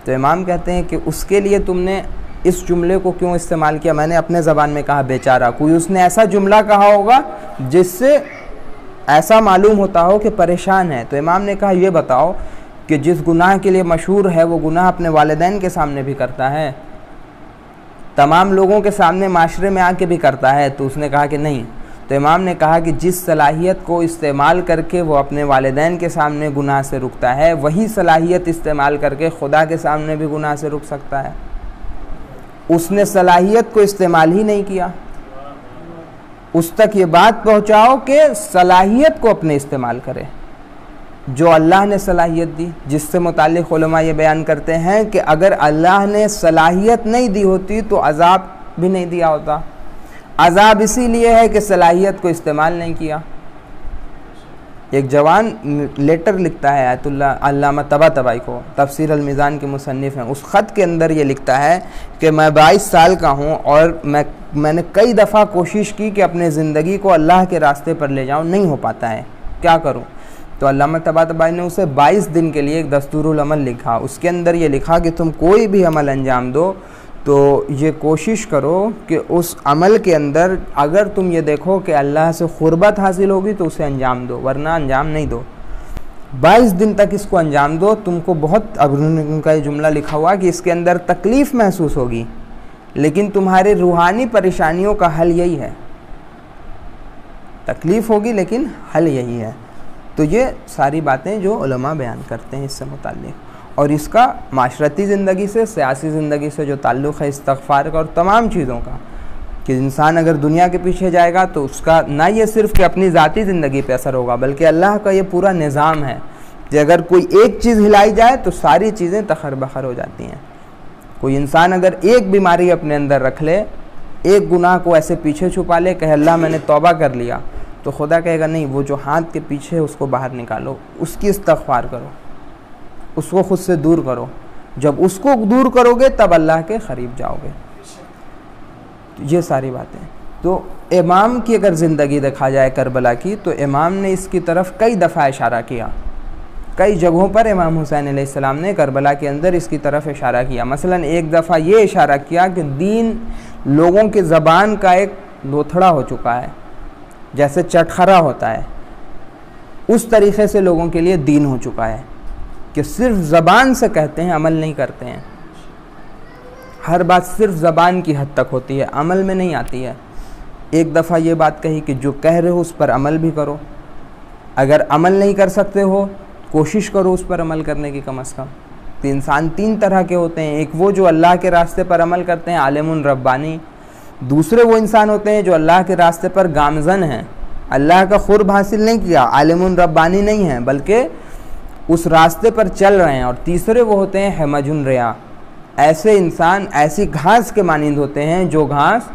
तो इमाम कहते हैं कि उसके लिए तुमने इस जुमले को क्यों इस्तेमाल किया? मैंने अपने ज़बान में कहा बेचारा, कोई उसने ऐसा जुमला कहा होगा जिससे ऐसा मालूम होता हो कि परेशान है। तो इमाम ने कहा ये बताओ कि जिस गुनाह के लिए मशहूर है वो गुनाह अपने वालिदैन के सामने भी करता है, तमाम लोगों के सामने माशरे में आके भी करता है? तो उसने कहा कि नहीं। तो इमाम ने कहा कि जिस सलाहियत को इस्तेमाल करके वो अपने वालिदैन के सामने गुनाह से रुकता है, वही सलाहियत इस्तेमाल करके खुदा के सामने भी गुनाह से रुक सकता है। उसने सलाहियत को इस्तेमाल ही नहीं किया। उस तक ये बात पहुँचाओ कि सलाहियत को अपने इस्तेमाल करे जो अल्लाह ने सलाहियत दी, जिससे मुताल्लिक़ उलमा ये बयान करते हैं कि अगर अल्लाह ने सलाहियत नहीं दी होती तो अज़ाब भी नहीं दिया होता। अज़ाब इसीलिए है कि सलाहियत को इस्तेमाल नहीं किया। एक जवान लेटर लिखता है आयतुल्लाह अल्लामा तबातबाई को, तफसीर अल-मीज़ान के मुसन्निफ़ हैं। उस ख़त के अंदर ये लिखता है कि मैं 22 साल का हूँ और मैंने कई दफ़ा कोशिश की कि अपने ज़िंदगी को अल्लाह के रास्ते पर ले जाऊँ, नहीं हो पाता है, क्या करूँ? तो अल्लामा तबातबाई ने उसे 22 दिन के लिए एक दस्तूरुल अमल लिखा। उसके अंदर ये लिखा कि तुम कोई भी अमल अंजाम दो तो ये कोशिश करो कि उस अमल के अंदर अगर तुम ये देखो कि अल्लाह से क़ुर्बत हासिल होगी तो उसे अंजाम दो, वरना अंजाम नहीं दो। 22 दिन तक इसको अंजाम दो। तुमको बहुत, अब उनका ये जुमला लिखा हुआ कि इसके अंदर तकलीफ़ महसूस होगी, लेकिन तुम्हारे रूहानी परेशानियों का हल यही है। तकलीफ़ होगी लेकिन हल यही है। तो ये सारी बातें जो उलमा बयान करते हैं इससे मुताल्लिक़, और इसका माशरती ज़िंदगी से, सियासी ज़िंदगी से जो ताल्लुक़ है इस्तग़फ़ार का और तमाम चीज़ों का, कि इंसान अगर दुनिया के पीछे जाएगा तो उसका ना ये सिर्फ़ कि अपनी ज़ाती ज़िंदगी पे असर होगा, बल्कि अल्लाह का ये पूरा निज़ाम है कि अगर कोई एक चीज़ हिलाई जाए तो सारी चीज़ें तखर बखर हो जाती हैं। कोई इंसान अगर एक बीमारी अपने अंदर रख ले, एक गुनाह को ऐसे पीछे छुपा ले, कहे अल्लाह मैंने तौबा कर लिया, तो खुदा कहेगा नहीं, वो जो हाथ के पीछे है उसको बाहर निकालो, उसकी इस्तग़फ़ार करो, उसको ख़ुद से दूर करो। जब उसको दूर करोगे तब अल्लाह के क़रीब जाओगे। ये सारी बातें। तो इमाम की अगर ज़िंदगी देखा जाए करबला की, तो इमाम ने इसकी तरफ कई दफ़ा इशारा किया। कई जगहों पर इमाम हुसैन अलैहिस्सलाम ने करबला के अंदर इसकी तरफ इशारा किया। मसलन एक दफ़ा ये इशारा किया कि दीन लोगों की ज़बान का एक लोथड़ा हो चुका है, जैसे चटखरा होता है, उस तरीक़े से लोगों के लिए दीन हो चुका है कि सिर्फ ज़बान से कहते हैं, अमल नहीं करते हैं। हर बात सिर्फ ज़बान की हद तक होती है, अमल में नहीं आती है। एक दफ़ा ये बात कही कि जो कह रहे हो उस पर अमल भी करो, अगर अमल नहीं कर सकते हो कोशिश करो उस पर अमल करने की कम अज़ कम। तो इंसान 3 तरह के होते हैं, एक वो जो अल्लाह के रास्ते पर अमल करते हैं, आलिमुन रब्बानी। दूसरे वो इंसान होते हैं जो अल्लाह के रास्ते पर गामज़न हैं, अल्लाह का क़ुर्ब हासिल नहीं किया, आलिमुन रब्बानी नहीं है, बल्कि उस रास्ते पर चल रहे हैं। और तीसरे वो होते हैं हेमजुन रिया। ऐसे इंसान ऐसी घास के मानिंद होते हैं जो घास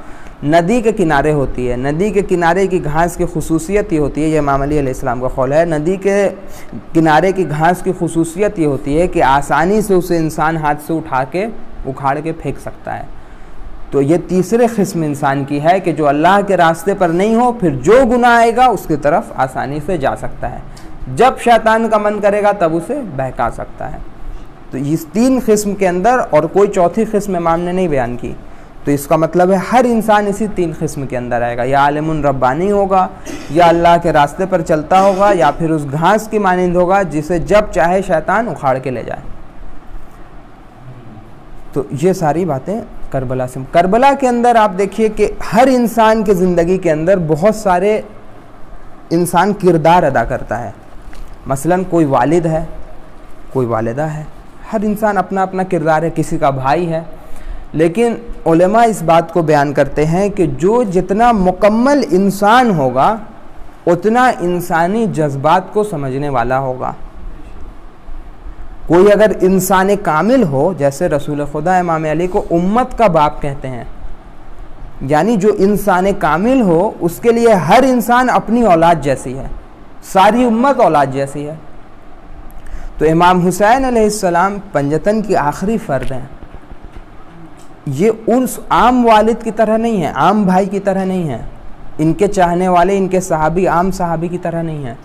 नदी के किनारे होती है। नदी के किनारे की घास की खुसूसियत ये होती है, ये इमाम अली अलैहिस्सलाम का कौल है, नदी के किनारे की घास की खुसूसियत ये होती है कि आसानी से उसे इंसान हाथ से उठा के उखाड़ के फेंक सकता है। तो ये तीसरे किस्म इंसान की है कि जो अल्लाह के रास्ते पर नहीं हो, फिर जो गुनाह आएगा उसकी तरफ आसानी से जा सकता है, जब शैतान का मन करेगा तब उसे बहका सकता है। तो इस 3 किस्म के अंदर और कोई चौथी किस्म इमाम ने नहीं बयान की, तो इसका मतलब है हर इंसान इसी 3 किस्म के अंदर आएगा, या आलिमुन रब्बानी होगा, या अल्लाह के रास्ते पर चलता होगा, या फिर उस घास की मानिंद होगा जिसे जब चाहे शैतान उखाड़ के ले जाए। तो ये सारी बातें करबला से। करबला के अंदर आप देखिए कि हर इंसान के ज़िंदगी के अंदर बहुत सारे इंसान किरदार अदा करता है। मसलन कोई वालिद है, कोई वालिदा है, हर इंसान अपना अपना किरदार है, किसी का भाई है। लेकिन उलेमा इस बात को बयान करते हैं कि जो जितना मुकम्मल इंसान होगा उतना इंसानी जज्बात को समझने वाला होगा। कोई अगर इंसान कामिल हो, जैसे रसूल खुदा इमाम अली को उम्मत का बाप कहते हैं, यानी जो इंसान कामिल हो उसके लिए हर इंसान अपनी औलाद जैसी है, सारी उम्मत औलाद जैसी है। तो इमाम हुसैन अलैहिस्सलाम पंजतन की आखिरी फ़र्द हैं। ये उस आम वालिद की तरह नहीं है, आम भाई की तरह नहीं है, इनके चाहने वाले, इनके सहाबी आम सहाबी की तरह नहीं है।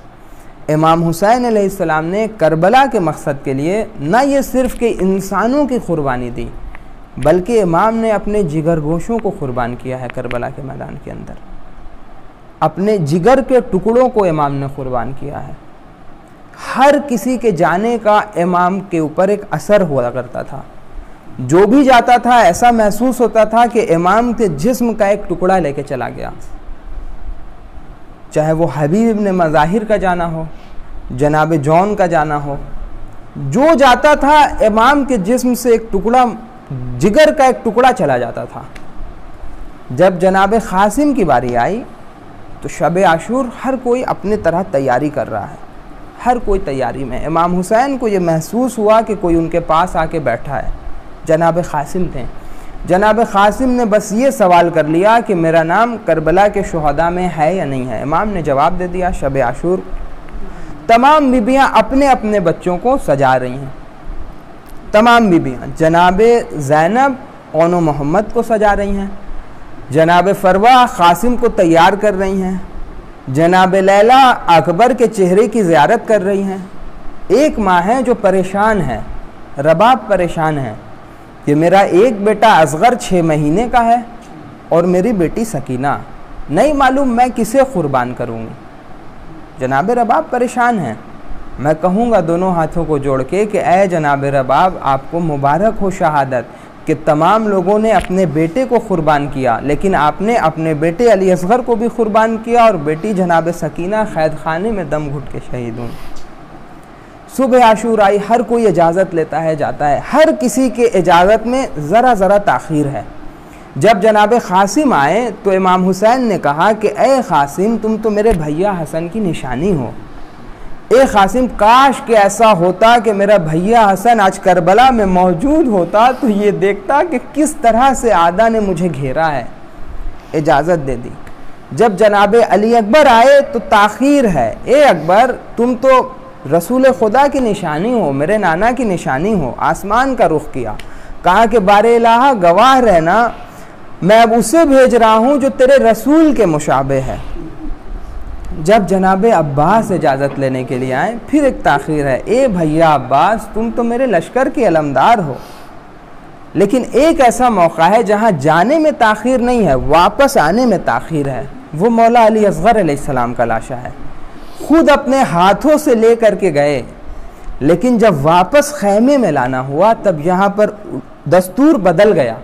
इमाम हुसैन अलैहिस्सलाम ने करबला के मकसद के लिए न ये सिर्फ़ कि इंसानों की कुर्बानी दी, बल्कि इमाम ने अपने जिगर गोशों को कुर्बान किया है। करबला के मैदान के अंदर अपने जिगर के टुकड़ों को इमाम ने कुर्बान किया है। हर किसी के जाने का इमाम के ऊपर एक असर हुआ करता था। जो भी जाता था ऐसा महसूस होता था कि इमाम के जिस्म का एक टुकड़ा लेके चला गया। चाहे वो हबीब इब्न मज़ाहिर का जाना हो, जनाब जौन का जाना हो, जो जाता था इमाम के जिस्म से एक टुकड़ा, जिगर का एक टुकड़ा चला जाता था। जब जनाब क़ासिम की बारी आई तो शब आशूर हर कोई अपनी तरह तैयारी कर रहा है, हर कोई तैयारी में। इमाम हुसैन को ये महसूस हुआ कि कोई उनके पास आके बैठा है। जनाब क़ासिम थे। जनाब क़ासिम ने बस ये सवाल कर लिया कि मेरा नाम करबला के शुहदा में है या नहीं है। इमाम ने जवाब दे दिया। शब आशूर तमाम बीबियाँ अपने अपने बच्चों को सजा रही हैं। तमाम बीबियाँ जनाब ज़ैनब ओनो मोहम्मद को सजा रही हैं, जनाब फरवा क़ासिम को तैयार कर रही हैं, जनाब लैला अकबर के चेहरे की ज़ियारत कर रही हैं। एक माँ है जो परेशान है, रबाब परेशान है कि मेरा एक बेटा असगर 6 महीने का है और मेरी बेटी सकीना, नहीं मालूम मैं किसे कुर्बान करूँगी। जनाब रबाब परेशान है। मैं कहूँगा दोनों हाथों को जोड़ के कि ऐ जनाब रबाब, आपको मुबारक हो शहादत कि तमाम लोगों ने अपने बेटे को कुर्बान किया, लेकिन आपने अपने बेटे अली असगर को भी कुर्बान किया और बेटी जनाब सकीना कैद खाने में दम घुट के शहीद हुई। सुबह आशूर आई, हर कोई इजाज़त लेता है, जाता है। हर किसी के इजाज़त में ज़रा ज़रा ताख़ीर है। जब जनाब क़ासिम आए तो इमाम हुसैन ने कहा कि ए क़ासिम, तुम तो मेरे भैया हसन की निशानी हो। ए क़ासिम, काश कि ऐसा होता कि मेरा भैया हसन आज करबला में मौजूद होता तो ये देखता कि किस तरह से आदा ने मुझे घेरा है। इजाज़त दे दी। जब जनाब अली अकबर आए तो ताख़ीर है। ए अकबर, तुम तो रसूल खुदा की निशानी हो, मेरे नाना की निशानी हो। आसमान का रुख किया, कहा कि बारे इलाहा गवाह रहना, मैं अब उसे भेज रहा हूँ जो तेरे रसूल के मुशाबे है। जब जनाब अब्बास इजाज़त लेने के लिए आए, फिर एक ताख़ीर है। ए भैया अब्बास, तुम तो मेरे लश्कर के अलमदार हो, लेकिन एक ऐसा मौका है जहाँ जाने में ताख़ीर नहीं है, वापस आने में ताख़ीर है। वो मौला अली असगर अलैहिस्सलाम का लाशा है। खुद अपने हाथों से ले करके गए, लेकिन जब वापस खैमे में लाना हुआ तब यहाँ पर दस्तूर बदल गया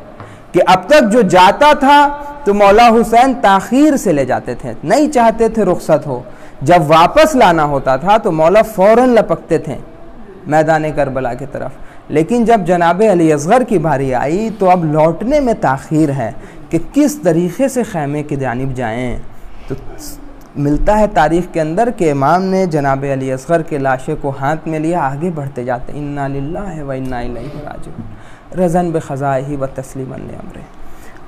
कि अब तक जो जाता था तो मौला हुसैन ताख़ीर से ले जाते थे, नहीं चाहते थे रुखसत हो। जब वापस लाना होता था तो मौला फ़ौरन लपकते थे मैदान करबला की तरफ। लेकिन जब जनाब अली असगर की बारी आई तो अब लौटने में ताख़ीर है कि किस तरीक़े से खैमे की जानिब जाएँ। तो मिलता है तारीख़ के अंदर कि इमाम ने जनाब अली असगर के लाशे को हाथ में लिया, आगे बढ़ते जाते, इन्ना लिल्लाहि व इन्ना इलैहि राजिऊन, रज़न बिक़ज़ाइहि व तस्लीमन लिअम्रिहि।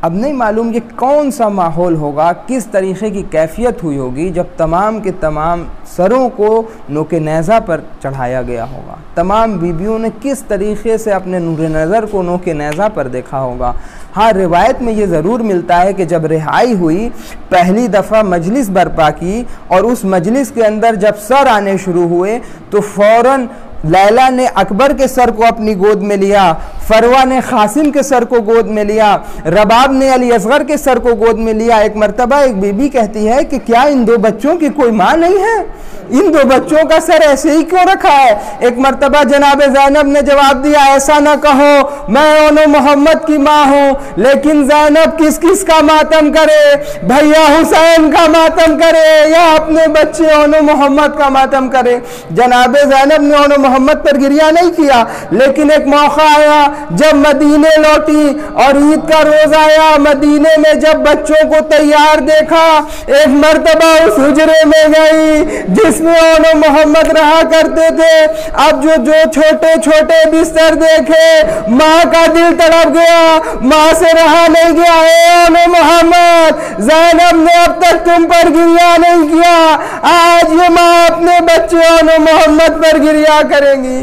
अब नहीं मालूम ये कौन सा माहौल होगा, किस तरीक़े की कैफियत हुई होगी जब तमाम के तमाम सरों को नोके नेज़ा पर चढ़ाया गया होगा। तमाम बीबियों ने किस तरीक़े से अपने नूर नज़र को नोके नेज़ा पर देखा होगा। हाँ, रिवायत में ये ज़रूर मिलता है कि जब रिहाई हुई, पहली दफ़ा मजलिस बर्पा की और उस मजलिस के अंदर जब सर आने शुरू हुए तो फ़ौरन लैला ने अकबर के सर को अपनी गोद में लिया, फरवा ने क़ासिम के सर को गोद में लिया, रबाब ने अली असगर के सर को गोद में लिया। एक मर्तबा एक बीबी कहती है कि क्या इन दो बच्चों की कोई माँ नहीं है, इन दो बच्चों का सर ऐसे ही क्यों रखा है। एक मर्तबा जनाब ज़ैनब ने जवाब दिया, ऐसा ना कहो, मैं ओनो मोहम्मद की माँ हूँ, लेकिन ज़ैनब किस किस का मातम करे, भैया हुसैन का मातम करे या अपने बच्चे ओनो मोहम्मद का मातम करे। जनाब ज़ैनब ने ओनो मोहम्मद पर गिरिया नहीं किया, लेकिन एक मौका आया जब मदीने लौटी और ईद का रोज आया, मदीने में जब बच्चों को तैयार देखा, एक मर्तबा उस हुजरे में गई जिसमें ओनो मोहम्मद रहा करते थे। अब जो छोटे छोटे बिस्तर देखे, माँ का दिल तड़प गया, माँ से रहा नहीं गया। ओनो मोहम्मद, ज़ैनब ने अब तक तुम पर गिरिया नहीं किया, आज ये माँ अपने बच्चे ओनो मोहम्मद पर गिरिया करेंगी।